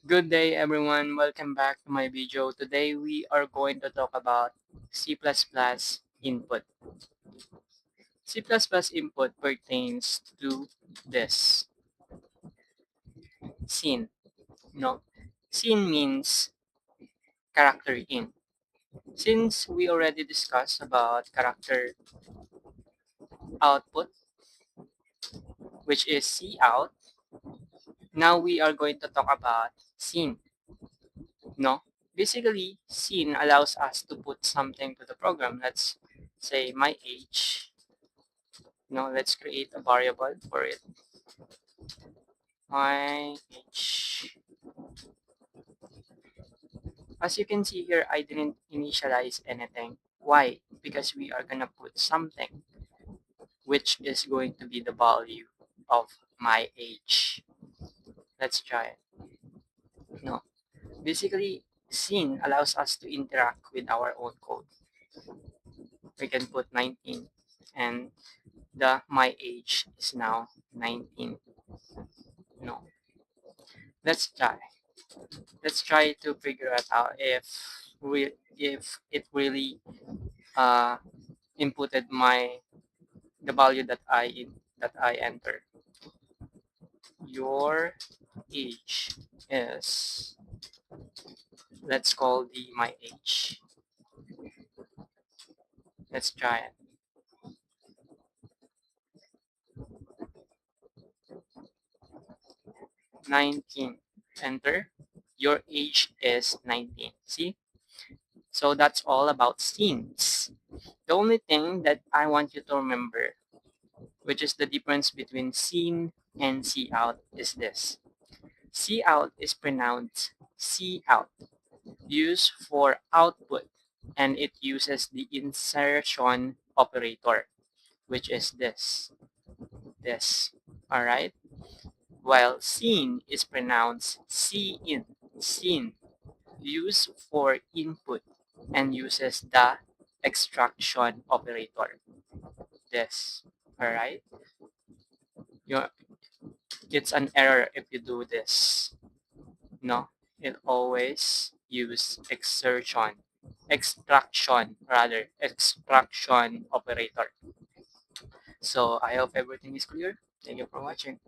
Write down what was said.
Good day everyone, welcome back to my video. Today we are going to talk about C++ input. C++ input pertains to this scene. No, scene means character in. Since we already discussed about character output, which is C out, now we are going to talk about scene. No, basically scene allows us to put something to the program. Let's say my age. Now let's create a variable for it. My age. As you can see here, I didn't initialize anything. Why? Because we are gonna put something which is going to be the value of my age. Let's try it. No. Basically, scene allows us to interact with our own code. We can put 19 and the my age is now 19. No. Let's try. Let's try to figure it out if it really uh, inputted the value that I enter. Your age is, let's call the my age. Let's try it. 19. Enter. Your age is 19. See? So that's all about scenes. The only thing that I want you to remember, which is the difference between scene and C out, is this. C out is pronounced C out, used for output, and it uses the insertion operator, which is this. All right. While scene is pronounced C in, scene, used for input and uses the extraction operator. This. All right. You, it's an error if you do this. No, it always use extraction operator. So I hope everything is clear. Thank you for watching.